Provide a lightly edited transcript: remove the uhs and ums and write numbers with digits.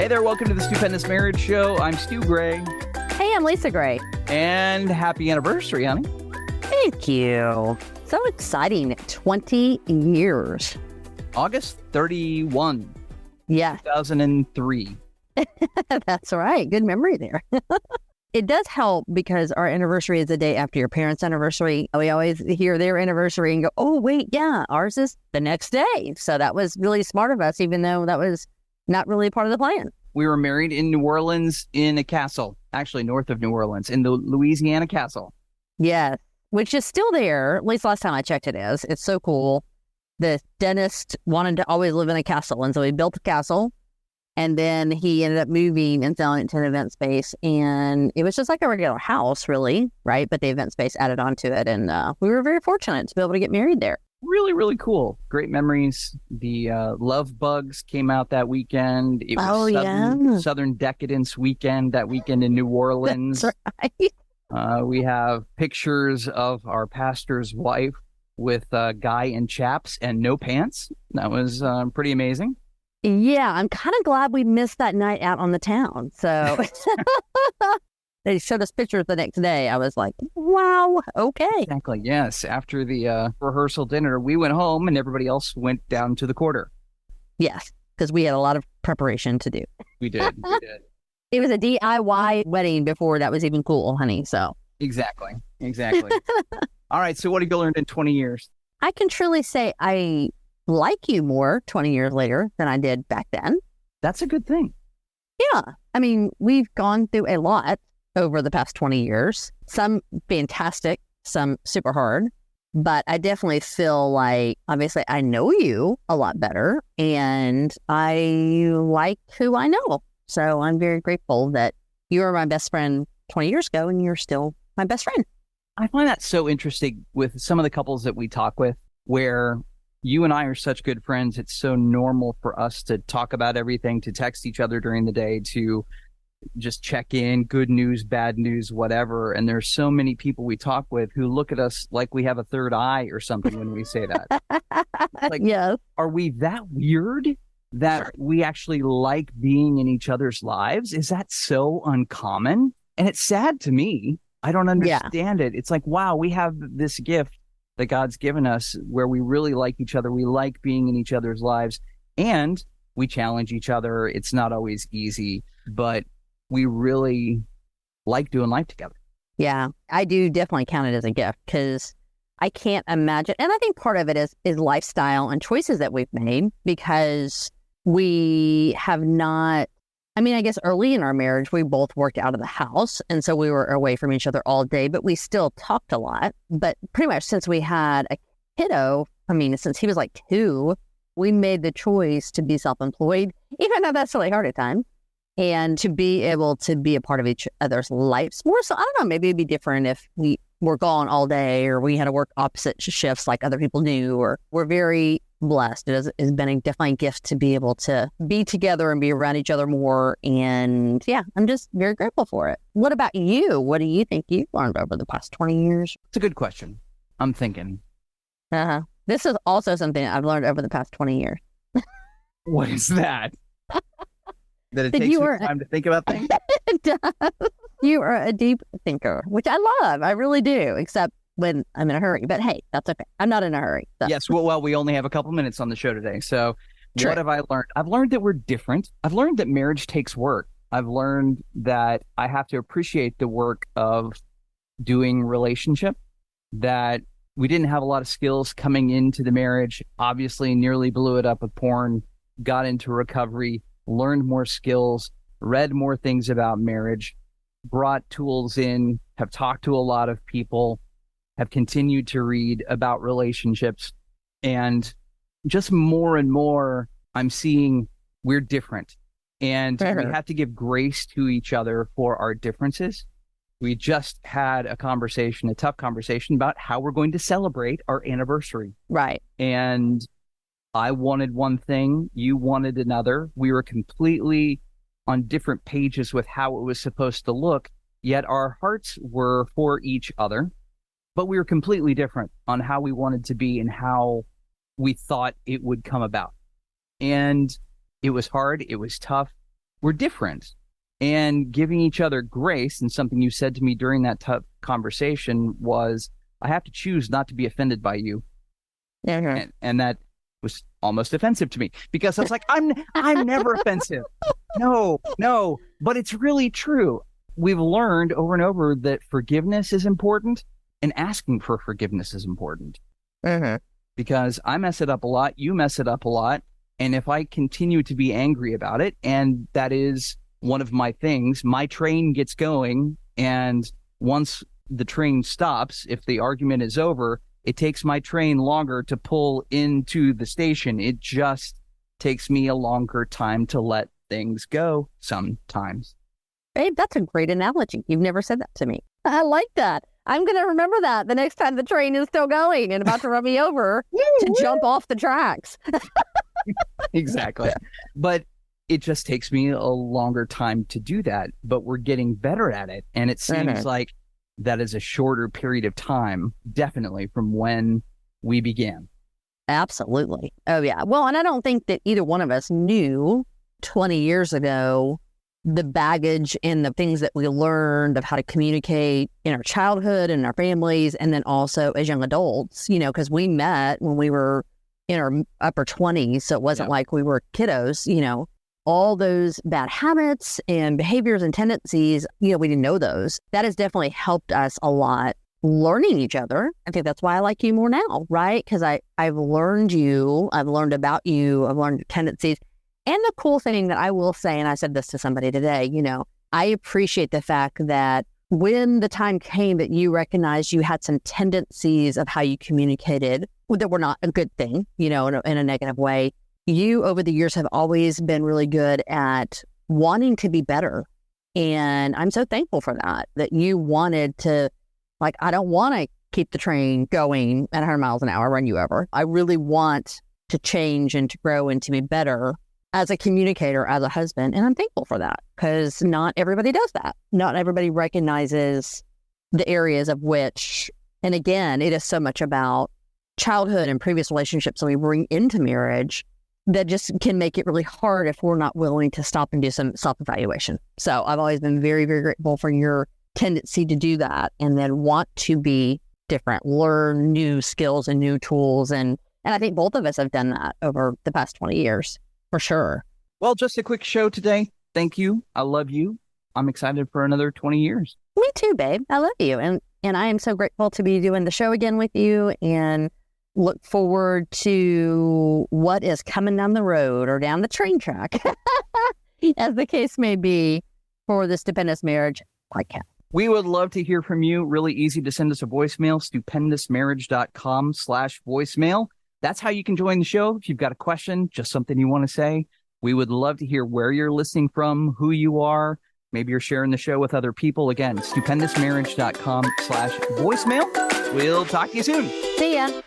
there, welcome to the Stupendous Marriage Show. I'm Stu Gray. Hey, I'm Lisa Gray. And happy anniversary, honey. Thank you. So exciting. 20 years. August 31, Yeah, 2003. that's right. Good memory there. It does help because our anniversary is the day after your parents' anniversary. We always hear their anniversary and go, oh, wait, yeah, ours is the next day. So that was really smart of us, even though that was not really part of the plan. We were married in New Orleans in a castle, actually north of New Orleans, in the Louisiana castle. Yes, which is still there. At least last time I checked it is. It's so cool. The dentist wanted to always live in a castle, and so he built a castle. And then he ended up moving and selling it to an event space. And it was just like a regular house, really, right? But the event space added on to it. And we were very fortunate to be able to get married there. Really, really cool. Great memories. The Love Bugs came out that weekend. It was Southern Decadence weekend, that weekend in New Orleans. That's right. We have pictures of our pastor's wife with a guy in chaps and no pants. That was pretty amazing. Yeah, I'm kind of glad we missed that night out on the town. So they showed us pictures the next day. I was like, wow, okay. Exactly, yes. After the rehearsal dinner, we went home and everybody else went down to the quarter. Yes, because we had a lot of preparation to do. We did. It was a DIY wedding before that was even cool, honey. So Exactly. All right, so what have you learned in 20 years? I can truly say I like you more 20 years later than I did back then. That's a good thing. Yeah. I mean, we've gone through a lot over the past 20 years. Some fantastic, some super hard. But I definitely feel like, obviously, I know you a lot better and I like who I know. So I'm very grateful that you were my best friend 20 years ago and you're still my best friend. I find that so interesting with some of the couples that we talk with where you and I are such good friends. It's so normal for us to talk about everything, to text each other during the day, to just check in, good news, bad news, whatever. And there's so many people we talk with who look at us like we have a third eye or something when we say that. Like, yes. Are we that weird that we actually like being in each other's lives? Is that so uncommon? And it's sad to me. I don't understand it. It's like, wow, we have this gift that God's given us where we really like each other. We like being in each other's lives and we challenge each other. It's not always easy, but we really like doing life together. Yeah, I do definitely count it as a gift because I can't imagine. And I think part of it is lifestyle and choices that we've made because we have not. I mean, I guess early in our marriage, we both worked out of the house. And so we were away from each other all day, but we still talked a lot. But pretty much since we had a kiddo, I mean, since he was like 2, we made the choice to be self-employed, even though that's really hard at times, and to be able to be a part of each other's lives more. So I don't know, maybe it'd be different if we were gone all day or we had to work opposite shifts like other people do, or we're very blessed. It has been definitely a gift to be able to be together and be around each other more. And yeah, I'm just very grateful for it. What about you? What do you think you've learned over the past 20 years? It's a good question. I'm thinking. This is also something I've learned over the past 20 years. What is that? That it takes me time to think about things? It does. You are a deep thinker, which I love. I really do, except when I'm in a hurry. But hey, that's okay. I'm not in a hurry. So. Yes. Well, we only have a couple minutes on the show today. So True. What have I learned? I've learned that we're different. I've learned that marriage takes work. I've learned that I have to appreciate the work of doing relationship, that we didn't have a lot of skills coming into the marriage, obviously nearly blew it up with porn, got into recovery, learned more skills, read more things about marriage, brought tools in, have talked to a lot of people, have continued to read about relationships, and just more and more I'm seeing we're different and we have to give grace to each other for our differences. We just had a tough conversation about how we're going to celebrate our anniversary. Right. And I wanted one thing, you wanted another. We were completely on different pages with how it was supposed to look, yet our hearts were for each other, but we were completely different on how we wanted to be and how we thought it would come about. And it was hard. It was tough. we're different. And giving each other grace, and something you said to me during that tough conversation was, I have to choose not to be offended by you. And that was almost offensive to me, because I was like, I'm never offensive. No, but it's really true. We've learned over and over that forgiveness is important, and asking for forgiveness is important. Because I mess it up a lot, you mess it up a lot. And if I continue to be angry about it, and that is one of my things, my train gets going, and once the train stops, if the argument is over, it takes my train longer to pull into the station. It just takes me a longer time to let things go sometimes. Babe, that's a great analogy. You've never said that to me. I like that. I'm going to remember that the next time the train is still going and about to run me over to jump off the tracks. Exactly. But it just takes me a longer time to do that. But we're getting better at it. And it seems like that is a shorter period of time, definitely, from when we began. Absolutely. Oh, yeah. Well, and I don't think that either one of us knew 20 years ago the baggage and the things that we learned of how to communicate in our childhood and our families, and then also as young adults, because we met when we were in our upper 20s. So it wasn't like we were kiddos, all those bad habits and behaviors and tendencies, we didn't know those. That has definitely helped us a lot learning each other. I think that's why I like you more now, right? Because I've learned you, I've learned about you, I've learned your tendencies. And the cool thing that I will say, and I said this to somebody today, I appreciate the fact that when the time came that you recognized you had some tendencies of how you communicated that were not a good thing, in a negative way, you over the years have always been really good at wanting to be better. And I'm so thankful for that you wanted to, I don't want to keep the train going at 100 miles an hour, run you over. I really want to change and to grow and to be better as a communicator, as a husband. And I'm thankful for that, because not everybody does that. Not everybody recognizes the areas of which, and again, it is so much about childhood and previous relationships that we bring into marriage that just can make it really hard if we're not willing to stop and do some self-evaluation. So I've always been very, very grateful for your tendency to do that and then want to be different, learn new skills and new tools. And I think both of us have done that over the past 20 years, for sure. Well, just a quick show today. Thank you. I love you. I'm excited for another 20 years. Me too, babe. I love you. And I am so grateful to be doing the show again with you, and look forward to what is coming down the road or down the train track, as the case may be, for the Stupendous Marriage podcast. We would love to hear from you. Really easy to send us a voicemail, stupendousmarriage.com/voicemail. That's how you can join the show. If you've got a question, just something you want to say, we would love to hear where you're listening from, who you are. Maybe you're sharing the show with other people. Again, stupendousmarriage.com/voicemail. We'll talk to you soon. See ya.